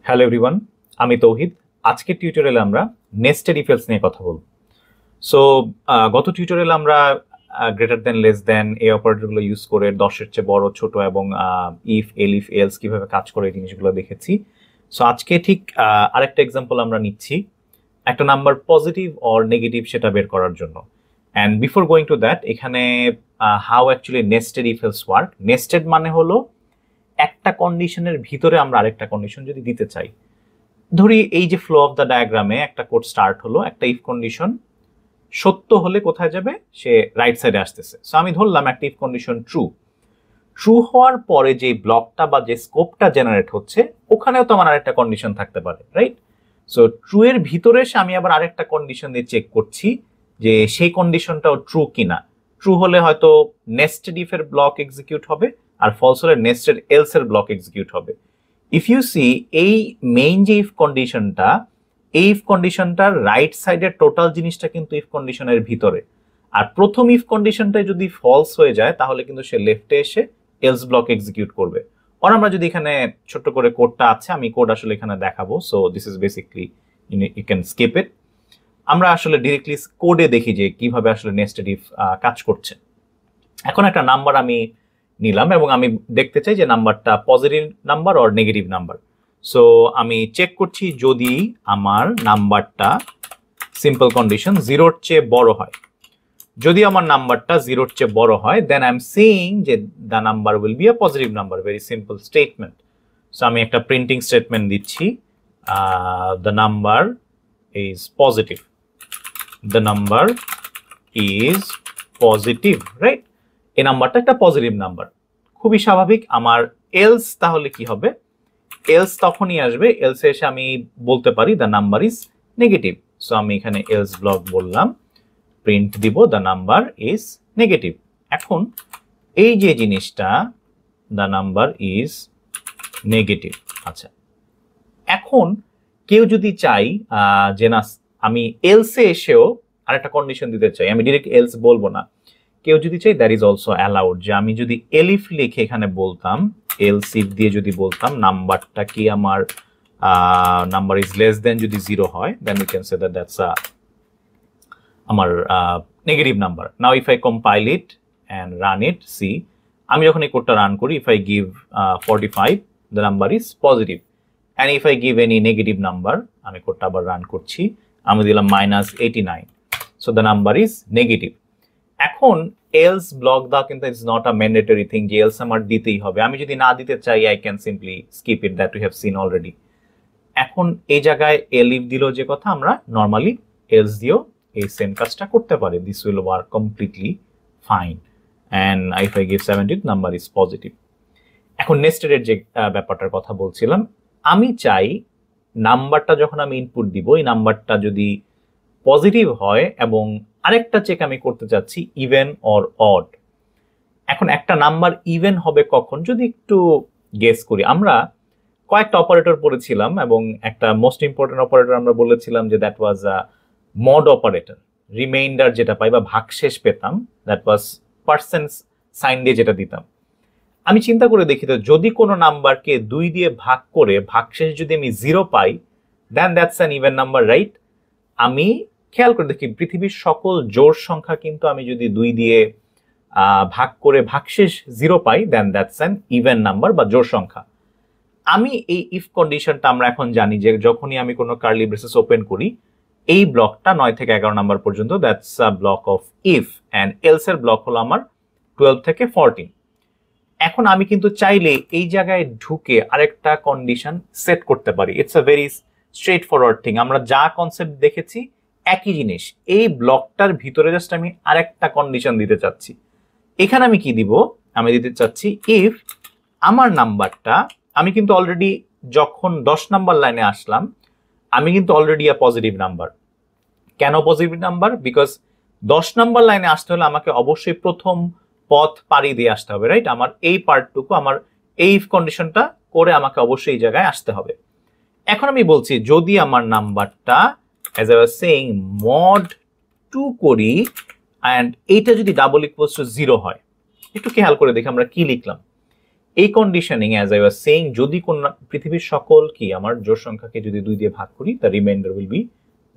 Hello everyone, আমি তৌহিদ। আজকের টিউটোরিয়ালে আমরা নেস্টেড ইফ এলস নিয়ে কথা বলব। সো গত টিউটোরিয়ালে আমরা গ্রেটার দেন লেস দেন এই অপারেটরগুলো ইউজ করে 10-এর চেয়ে বড় ছোট এবং ইফ এলিফ এলস কিভাবে কাজ করে এই জিনিসগুলো দেখেছি। সো আজকে ঠিক আরেকটা এক্সাম্পল আমরা নিচ্ছি একটা নাম্বার পজিটিভ অর নেগেটিভ সেটা বের করার জন্য। And before going to that, এখানে how actually nested if else work. Nested মানে হলো একটা কন্ডিশনের ভিতরে আমরা আরেকটা কন্ডিশন যদি দিতে চাই। ধরি এই যে ফ্লো অফ দ্য ডায়াগ্রামে একটা কোড স্টার্ট হলো, একটা ইফ কন্ডিশন সত্য হলে কোথায় যাবে, সে রাইট সাইডে আসতেছে। সো আমি ধরলাম একটা ইফ কন্ডিশন ট্রু হওয়ার পরে যে ব্লকটা বা যে স্কোপটা জেনারেট হচ্ছে ওখানেও তো আমার আরেকটা কন্ডিশন থাকতে পারে, রাইট? সো ট্রু এর ভিতরে এসে আমি আবার আরেকটা কন্ডিশন দিয়ে চেক করছি যে সেই কন্ডিশনটাও ট্রু কিনা। ট্রু হলে হয়তো নেস্টেড ইফ এর ব্লক এক্সিকিউট হবে, আর ফলস হলে নেস্টেড এলস এর ব্লক এক্সিকিউট হবে। ইফ ইউ সি, এই মেইন যে ইফ কন্ডিশনটা, এই ইফ কন্ডিশনটার রাইট সাইডের টোটাল জিনিসটা কিন্তু ইফ কন্ডিশনের ভিতরে। আর প্রথম ইফ কন্ডিশনটা যদি ফলস হয়ে যায় তাহলে কিন্তু সে লেফটে এসে এলস ব্লক এক্সিকিউট করবে। আর আমরা যদি এখানে ছোট্ট করে কোডটা আছে, আমি কোড আসলে এখানে দেখাবো। So this is basically, you can skip it. আমরা আসলে ডিরেক্টলি কোডে দেখি যে কিভাবে আসলে নেস্টেড ইফ কাজ করছে। এখন একটা নাম্বার আমি নিলাম এবং আমি দেখতে চাই যে নাম্বারটা positive number or negative number. So আমি চেক করছি যদি আমার নাম্বারটা, সিম্পল কন্ডিশন, 0-র চেয়ে বড় হয়। যদি আমার নাম্বারটা 0-র চেয়ে বড় হয়, দেন আই এম সেইং যে the number will be a positive number. Very simple statement. So আমি একটা প্রিন্টিং স্টেটমেন্ট দিচ্ছি, the number is positive, the number is positive, right? এই নাম্বারটা একটা পজিটিভ নাম্বার, খুবই স্বাভাবিক। আমার এলস তাহলে কি হবে? এলস তখনই আসবে, এলস এসে আমি বলতে পারি the number is negative. So আমি এখানে এলস ব্লক বললাম, প্রিন্ট দিব দ্য নাম্বার ইজ নেগেটিভ। এখন এই যে জিনিসটা, দ্য নাম্বার ইজ নেগেটিভ। আচ্ছা, এখন কেউ যদি চাই যে না আমি এলসে এসেও আরেকটা কন্ডিশন দিতে চাই, আমি ডিরেক্ট এলস বলবো না। কেউ যদি চাই, দ্যাট ইজ অলসো অ্যালাউড। যে আমি যদি এলিফ লিখে এখানে বলতাম, এলস ইফ দিয়ে যদি বলতাম নাম্বারটা কি আমার নাম্বার ইজ লেস দেন যদি 0 হয়, then we can say that that's আমার negative number. Now if I compile it and run it, see, আমি যখন এই কোডটা রান করি, if I give 45, the number is positive. And if I give any negative number, আমি কোডটা আবার run করছি, আমি দিলাম -89, so the number is negative. এখন এলস ব্লক দাও কিন্তু it's not a mandatory thing যে এলস আমার দিতেই হবে। আমি যদি না দিতে চাই, I can simply skip it, that we have seen already. এখন এই জায়গায় এলিফ দিল যে কথা, আমরা নর্মালি এলস দিয়েও এই সেম কাজটা করতে পারি। This will work completely fine. And if I give 70, number is positive. এখন নেস্টেডের যে ব্যাপারটার কথা বলছিলাম, আমি চাই নাম্বারটা যখন আমি ইনপুট দিব, এই নাম্বারটা যদি পজিটিভ হয় এবং আরেকটা চেক আমি করতে চাচ্ছি ইভেন অর অড। এখন একটা নাম্বার ইভেন হবে কখন, যদি একটু গেস করি। আমরা কয়েকটা অপারেটর পড়েছিলাম এবং একটা মোস্ট ইম্পর্টেন্ট অপারেটর আমরা বলেছিলাম যে that was a mod operator. Reminder যেটা পাই বা ভাগশেষ পেতাম, দ্যাট ওয়াজ পার্সেন্ট সাইন দিয়ে যেটা দিতাম। আমি চিন্তা করে দেখি তো, যদি কোনো নাম্বারকে 2 দিয়ে ভাগ করে ভাগশেষ যদি আমি 0 পাই, then that's an even number, right? আমি খেয়াল করে দেখি পৃথিবীর সকল জোড় সংখ্যা কিন্তু আমি যদি 2 দিয়ে ভাগ করে ভাগশেষ 0 পাই, then that's an even number বা জোড় সংখ্যা। আমি এই ইফ কন্ডিশনটা আমরা এখন জানি যে যখনই আমি কোনো কার্লি ব্রেসেস ওপেন করি, এই ব্লকটা 9 থেকে 11 নাম্বার পর্যন্ত, that's a block of if. And else এর ব্লক হলো আমার 12 থেকে 14। এখন আমি কিন্তু চাইলে এই জায়গায় ঢুকে আরেকটা কন্ডিশন সেট করতে পারি। It's a very straight forward thing. আমরা যা কনসেপ্ট দেখেছি একই জিনিস, এই ব্লকটার ভিতরে জাস্ট আমি আরেকটা কন্ডিশন দিতে চাচ্ছি। এখানে আমি কি দিব? আমি দিতে চাচ্ছি ইফ আমার নাম্বারটা, আমি কিন্তু অলরেডি যখন 10 নাম্বার লাইনে আসলাম, আমি কিন্তু অলরেডি আ পজিটিভ নাম্বার। কেন পজিটিভ নাম্বার? বিকজ 10 নাম্বার লাইনে আসতে হলে আমাকে অবশ্যই প্রথম পথ পাড়ি দিয়ে আসতে হবে, রাইট? আমার এই পার্টটুকু, আমার এই ইফ কন্ডিশনটা করে আমাকে অবশ্যই এই জায়গায় আসতে হবে। এখন আমি বলছি যদি আমার নাম্বারটা as I was saying mod 2 করি and এইটা যদি ডাবল ইকুয়ালস টু 0 হয়, একটু খেয়াল করে দেখি আমরা কি লিখলাম। এই conditioning as I was saying, যদি কোন পৃথিবীর সকল কি আমার জোড় সংখ্যাকে যদি 2 দিয়ে ভাগ করি, the reminder will be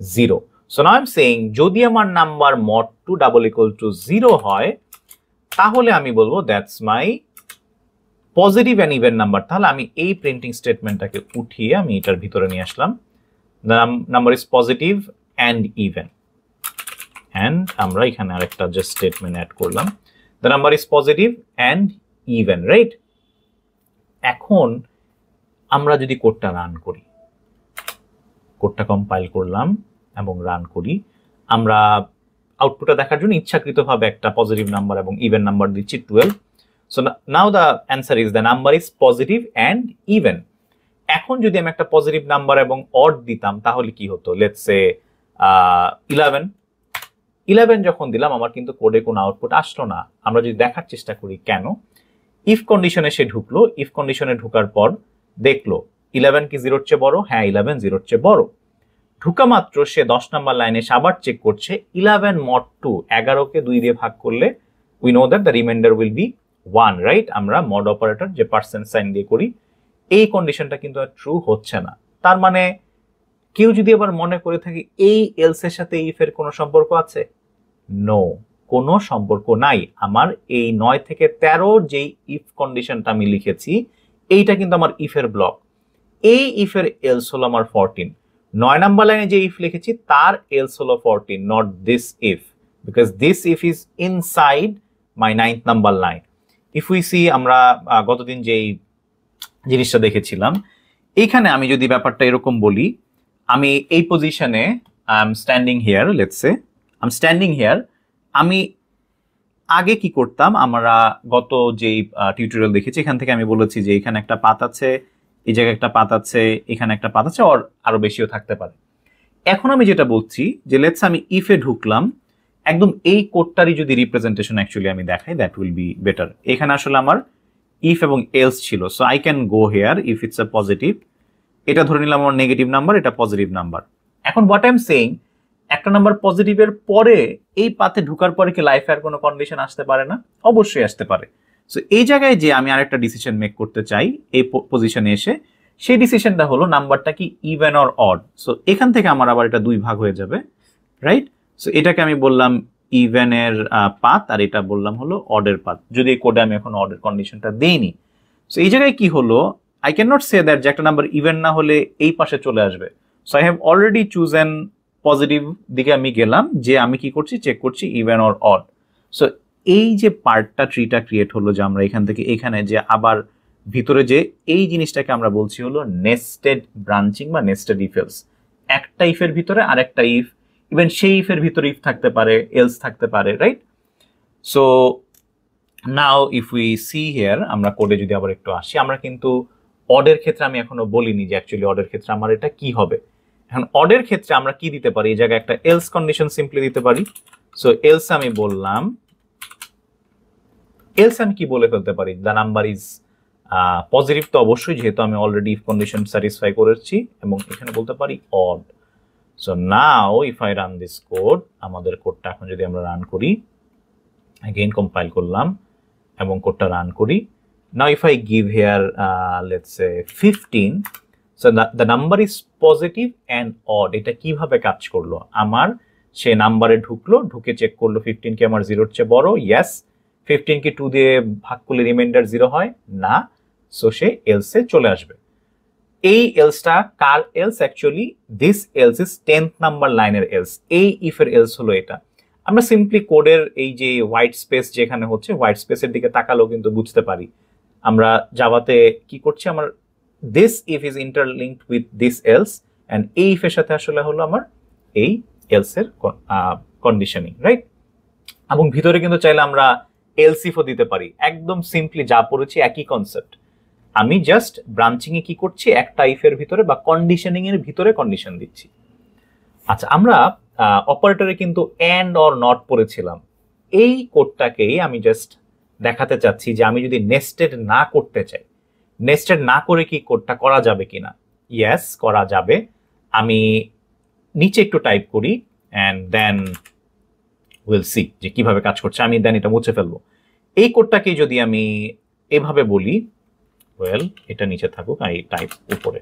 0. So now I am saying যদি আমার number mod 2 double equal to 0 হয়, তাহলে আমি বলবো that's my positive and even number. তাহলে আমি এই প্রিন্টিং স্টেটমেন্টটাকে উঠিয়ে আমি এটার ভিতরে নিয়ে আসলাম, the number is positive and even, and আমরা এখানে আরেকটা জাস্ট স্টেটমেন্ট অ্যাড করলাম, the number is positive and even, right? এখন আমরা যদি কোডটা রান করি, কোডটা কম্পাইল করলাম এবং রান করি, আমরা আউটপুটটা দেখার জন্য ইচ্ছাকৃতভাবে একটা পজিটিভ নাম্বার এবং ইভেন নাম্বার দিচ্ছি 12. So now the answer is the number is positive and even. এখন যদি আমি একটা পজিটিভ নাম্বার এবং অড দিতাম তাহলে কি হতো? লেটস সে 11 যখন দিলাম আমার কিন্তু কোডে কোনো আউটপুট আসলো না। আমরা যদি দেখার চেষ্টা করি কেন, ইফ কন্ডিশনে সে ঢুকলো, ইফ কন্ডিশনে ঢোকার পর দেখলো 11 কি 0-র চেয়ে বড়? হ্যাঁ, 11 0-র চেয়ে বড়। ঢুকা মাত্র সে 10 নাম্বার লাইনে এসে আবার চেক করছে 11 mod 2, 11কে 2 দিয়ে ভাগ করলে we know that the reminder will be 1, right? আমরা মড অপারেটর যে পার্সেন্ট সাইন দিয়ে করি, এই কন্ডিশনটা কিন্তু আর ট্রু হচ্ছে না। তার মানে কেউ যদি আবার মনে করে থাকে এই এলস এর সাথে ইফ এর কোনো সম্পর্ক আছে, নো, কোনো সম্পর্ক নাই। আমার এই 9 থেকে 13 যেই ইফ কন্ডিশনটা আমি লিখেছি, এইটা কিন্তু আমার ইফ এর ব্লক। এই ইফ এর এলস হলো আমার 14। 9 নাম্বার লাইনে যে ইফ লিখেছি তার এলস হলো 14, not this if, because this if is inside my 9th number line. If we see, আমরা গতদিন যেই জিনিসটা দেখেছিলাম, এইখানে আমি যদি ব্যাপারটা এরকম বলি, আমি এই পজিশনে I am standing here, let's say I am standing here. আমি আগে কি করতাম, আমরা গত যেই টিউটোরিয়াল দেখেছি এখান থেকে আমি বলেছি যে এখানে একটা পাত আছে, এই জায়গায় একটা পাত আছে, এখানে একটা পাত আছে, আর আরো বেশিও থাকতে পারে। এখন আমি যেটা বলছি যে লেটস আমি ইফে ঢুকলাম, একদম এই কোডটারই যদি রিপ্রেজেন্টেশন অ্যাকচুয়ালি আমি দেখাই, দ্যাট উইল বি বেটার। এখানে আসলে আমার ইফ এবং এলস ছিল, so I can go here if it's a positive, এটা ধরে নিলাম আমার নেগেটিভ নাম্বার, এটা পজিটিভ নাম্বার। এখন হোয়াট আই এম সেইং, একটা নাম্বার পজিটিভের পরে এই পাথে ঢুকার পরে কি লাইফে আর কোনো কন্ডিশন আসতে পারে না? অবশ্যই আসতে পারে। সো এই জায়গায় যে আমি আরেকটা ডিসিশন মেক করতে চাই এই পজিশনে এসে, সেই ডিসিশনটা হলো নাম্বারটা কি ইভেন অর অড। সো এখান থেকে আমার আবার এটা 2 ভাগ হয়ে যাবে, রাইট? সো এটাকে আমি বললাম ইভেনের পাথ, আর এটা বললাম হলো অডের পাথ, যদি এই কোডে আমি এখন অডের কন্ডিশনটা দেইনি। সো এই জায়গায় কি হলো, I can not say that যে একটা নাম্বার ইভেন না হলে এই পাশে চলে আসবে। So I have already chosen positive দিকে আমি গেলাম, যে আমি কি করছি, চেক করছি ইভেন অর অড। সো এই যে পার্টটা ট্রিটা ক্রিয়েট হলো, যে আমরা এখান থেকে এখানে যে আবার ভিতরে যে এই জিনিসটাকে আমরা বলছি হলো নেস্টেড ব্রাঞ্চিং বা নেস্টেড ইফ এলস। একটা ইফের ভিতরে আরেকটা ইফ, ইভেন সেই ইফের ভিতরে ইফ থাকতে পারে, এলস থাকতে পারে, right? So now if we see here, আমরা কোডে যদি আবার একটু আসি, আমরা কিন্তু অডের ক্ষেত্রে আমি এখনো বলিনি যে অ্যাকচুয়ালি অডের ক্ষেত্রে আমার এটা কি হবে। এখন অডের ক্ষেত্রে আমরা কি দিতে পারি, এই জায়গায় একটা এলস কন্ডিশন সিম্পলি দিতে পারি। সো এলস আমি বললাম, এলস আমি কি বলে ফেলতে পারি, দ্য নাম্বার ইজ পজিটিভ, তো অবশ্যই যেহেতু আমি অলরেডি ইফ কন্ডিশন স্যাটিসফাই করেছি, এবং এখানে বলতে পারি odd. So now if I run this code, আমাদের কোডটা এখন যদি আমরা রান করি, again কম্পাইল করলাম এবং কোডটা রান করি। নাও if I give here let's say 15, so the number is positive and odd. এটা কিভাবে কাজ করলো, আমার সে নাম্বারে ঢুকলো, ঢুকে চেক করলো 15 কি আমার 0-র চেয়ে বড়, ইয়েস। 15 কি 2 দিয়ে ভাগ করলে রিমাইন্ডার 0 হয় না, সো সে এলসে চলে আসবে। এই এলসটা কার else? Actually this else is 10th number লাইনের এলস। এই ইফের এলস হলো এটা। আমরা সিম্পলি কোডের এই যে হোয়াইট স্পেস যেখানে হচ্ছে, হোয়াইট স্পেসের দিকে তাকালেও কিন্তু বুঝতে পারি আমরা জাভাতে কি করছি, আমার this if is interlinked with this else, and এই ইফের সাথে আসলে হলো আমার এই এলস এর কন্ডিশনিং, রাইট? এবং ভিতরে কিন্তু চাইলে আমরা এলস ইফও দিতে পারি, একদম সিম্পলি যা পড়েছি একই কনসেপ্ট। আমি জাস্ট ব্রাঞ্চিং এ কি করছি, একটা ইফের ভিতরে বা কন্ডিশনিং এর ভিতরে কন্ডিশন দিচ্ছি। আচ্ছা, আমরা অপারেটরে কিন্তু এন্ড অর নট পড়েছিলাম। এই কোডটাকেই আমি জাস্ট দেখাতে চাচ্ছি যে আমি যদি নেস্টেড না করতে চাই, নেস্টেড না করে কি কোডটা করা যাবে কিনা। ইয়েস, করা যাবে। আমি নিচে একটু টাইপ করি এন্ড দেন উইল সি যে কিভাবে কাজ করছে। আমি দেন এটা মুছে ফেলবো। এই কোডটাকে যদি আমি এভাবে বলি 12, এটা নিচে থাকুক, আই টাইপ উপরে।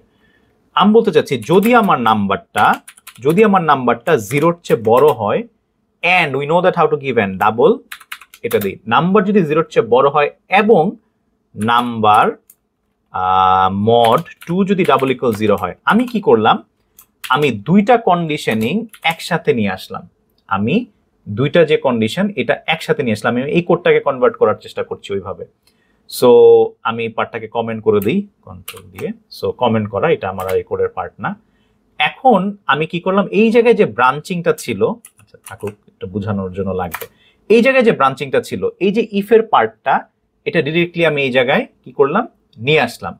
আমি বলতে চাচ্ছি যদি আমার নাম্বারটা 0-র চেয়ে বড় হয়, and we know that how to give an double, এটা দিই, নাম্বার যদি 0-র চেয়ে বড় হয় এবং নাম্বার mod 2 যদি ডাবল ইকুয়াল 0 হয়, আমি কি করলাম, আমি দুইটা কন্ডিশনিং একসাথে নিয়ে আসলাম। আমি দুইটা যে কন্ডিশন এটা একসাথে নিয়ে আসলাম, আমি এই কোডটাকে কনভার্ট করার চেষ্টা করছি ওইভাবে। সো আমি পার্টটাকে কমেন্ট করে দিই কন্ট্রোল দিয়ে। সো কমেন্ট করা, এটা আমার আর এই কোডের পার্ট না। এখন আমি কি করলাম, এই জায়গায় যে ব্রাঞ্চিংটা ছিল, আচ্ছা থাকুক, এটা বোঝানোর জন্য লাগবে, এই জায়গায় যে ব্রাঞ্চিংটা ছিল, এই যে ইফের পার্টটা, এটা ডিরেক্টলি আমি এই জায়গায় কি করলাম, নিয়ে আসলাম।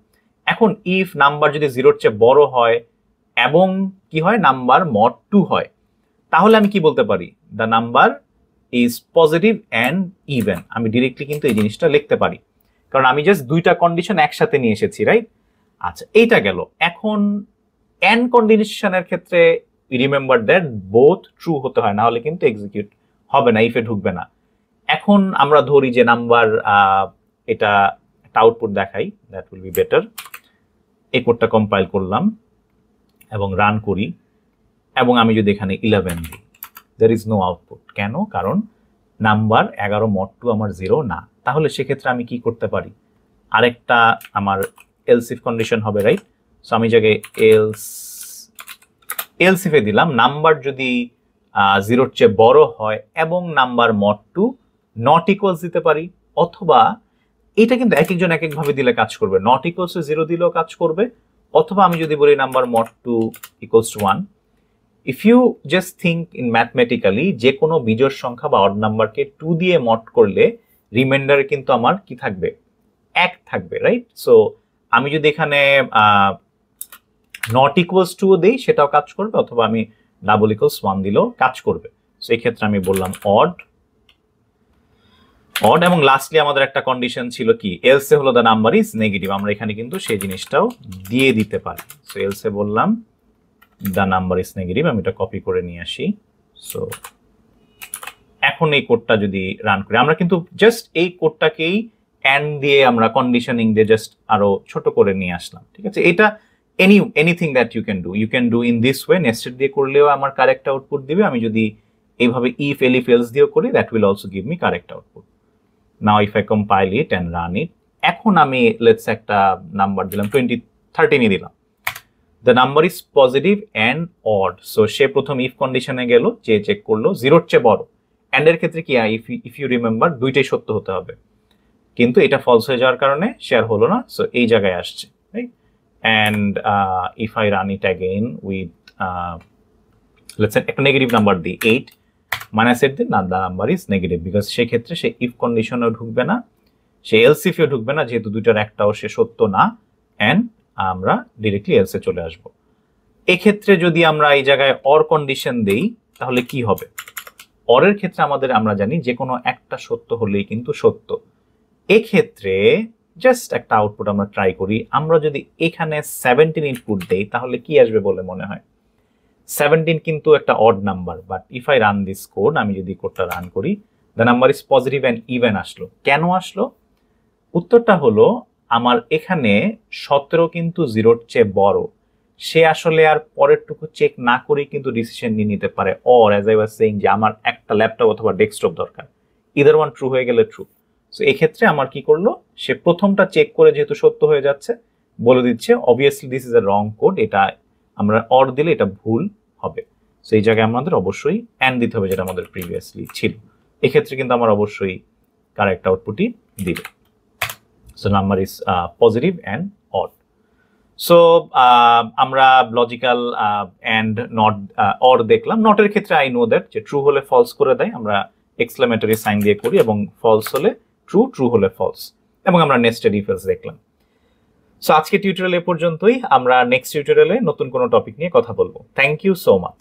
এখন ইফ নাম্বার যদি 0-র চেয়ে বড় হয় এবং কি হয়, নাম্বার mod 2 হয়, তাহলে আমি কি বলতে পারি, the number is positive and even. আমি ডিরেক্টলি কিন্তু এই জিনিসটা লিখতে পারি, কারণ আমি জাস্ট দুইটা কন্ডিশন একসাথে নিয়ে এসেছি, রাইট? আচ্ছা, এইটা গেল। এখন এন্ড কন্ডিশনের ক্ষেত্রে রিমেম্বার দ্যাট বোথ ট্রু হতে হয়, না হলে কিন্তু এক্সিকিউট হবে না, ইফে ঢুকবে না। এখন আমরা ধরি যে নাম্বার, এটা একটা আউটপুট দেখাই, দ্যাট উইল বি বেটার। এই কোডটা কম্পাইল করলাম এবং রান করি, এবং আমি যদি এখানে 11 দিই, there is no আউটপুট। কেন? কারণ নাম্বার 11 mod 2 আমার 0 না। তাহলে সেক্ষেত্রে আমি কি করতে পারি, আরেকটা আমার এলস ইফ কন্ডিশন হবে, রাইট? সো আমি জায়গায় এলস ইফে দিলাম, নাম্বার যদি 0-র চেয়ে বড় হয় এবং নাম্বার mod 2 নট ইকুয়ালস দিতে পারি, অথবা এটা কিন্তু এক একজন এক একভাবে দিলে কাজ করবে, নট ইকুয়ালস টু 0 দিলেও কাজ করবে, অথবা আমি যদি বলি number mod 2 equals to 1। If you just think in mathematically, যে কোনো বিজোড় সংখ্যা বা অড নাম্বারকে 2 দিয়ে মড করলে রিমাইন্ডারে কিন্তু আমার কি থাকবে, 1 থাকবে, রাইট? সো আমি যদি এখানে নট ইকুয়ালস টু দেই, সেটাও কাজ করবে, অথবা আমি ডাবল ইকুয়ালস 1 দিলেও কাজ করবে। সো এই ক্ষেত্রে আমি বললাম অড, এবং লাস্টলি আমাদের একটা কন্ডিশন ছিল কি, এলসে হলো দ্য নাম্বার ইজ নেগেটিভ। আমরা এখানে কিন্তু সেই জিনিসটাও দিয়ে দিতে পারি। সো এলসে বললাম দ্য নাম্বার ইজ নেগেটিভ, আমি এটা কপি করে নিয়ে আসি। সো এখন এই কোডটা যদি রান করি, আমরা কিন্তু জাস্ট এই কোডটাকেই এন্ড দিয়ে আমরা কন্ডিশনিং দিয়ে জাস্ট আরো ছোট করে নিয়ে আসলাম, ঠিক আছে? এটা anything that you can do in this way. Nested দিয়ে করলেও আমার কারেক্ট আউটপুট দিবে। আমি যদি এইভাবে ইফ এলিফ এলস দিয়েও করি, that will also give me correct output. Now if I compile it and run it, এখন আমি লেটস একটা নাম্বার দিলাম 13ই দিলাম, the number is positive and odd. So say প্রথম ইফ কন্ডিশনে গেল, যে চেক করলো 0-র চেয়ে বড়। অ্যান্ড এর ক্ষেত্রে কি, ইফ ইউ রিমেম্বার দুইটাই সত্য হতে হবে, কিন্তু এটা ফলস হয়ে যাওয়ার কারণে শেয়ার হলো না। সো এই জায়গায় আসছে, right? And if I run it again with let's say একটা নেগেটিভ নাম্বার দিই 8 -8 দিন, না, the number is negative, because সেই ক্ষেত্রে সে ইফ কন্ডিশনেও ঢুকবে না, সে এলস ইফেও ঢুকবে না, যেহেতু দুইটার একটাও সে সত্য না, অ্যান্ড আমরা ডিরেক্টলি এলসে চলে আসবো। এক্ষেত্রে যদি আমরা এই জায়গায় অর কন্ডিশন দেই, তাহলে কি হবে? অরের ক্ষেত্রে আমরা জানি যে কোনো একটা সত্য হলেই কিন্তু সত্য। এক্ষেত্রে জাস্ট একটা আউটপুট আমরা ট্রাই করি। আমরা যদি এখানে 17 ইনপুট দেই, তাহলে কি আসবে বলে মনে হয়? 17 কিন্তু একটা odd number, but if I run this code, আমি যদি কোডটা রান করি, the number is positive and even আসলো। কেন আসলো? উত্তরটা হলো, আমার এখানে 17 কিন্তু 0-র চেয়ে বড়। সে আসলে আর পরেরটুকু চেক না করেই কিন্তু ডিসিশন নিয়ে নিতে পারে। Or as I was saying, যে আমার একটা ল্যাপটপ অথবা ডেস্কটপ দরকার, ইদার ওয়ান ট্রু হয়ে গেলে ট্রু। সো এক্ষেত্রে আমার কি করলো, সে প্রথমটা চেক করে যেহেতু সত্য হয়ে যাচ্ছে, বলে দিচ্ছে obviously this is a wrong code, এটা আমরা অর দিলে এটা ভুল হবে। সো এই জায়গায় আমাদের অবশ্যই অ্যান্ড দিতে হবে, যেটা আমাদের প্রিভিয়াসলি ছিল। এক্ষেত্রে কিন্তু আমার অবশ্যই কারেক্ট আউটপুটই দিবে। So number is positive and odd. So আমরা লজিক্যাল অ্যান্ড নট অর দেখলাম। নটের ক্ষেত্রে আই নো দ্যাট, যে ট্রু হলে ফলস করে দেয়, আমরা এক্সক্লেমেটরি সাইন দিয়ে করি, এবং ফলস হলে ট্রু, ট্রু হলে ফলস, এবং আমরা নেস্টেড ইফ এলস দেখলাম। সো আজকে টিউটোরিয়াল এ পর্যন্তই। আমরা নেক্সট টিউটোরিয়ালে নতুন কোনো টপিক নিয়ে কথা বলবো। Thank you so much.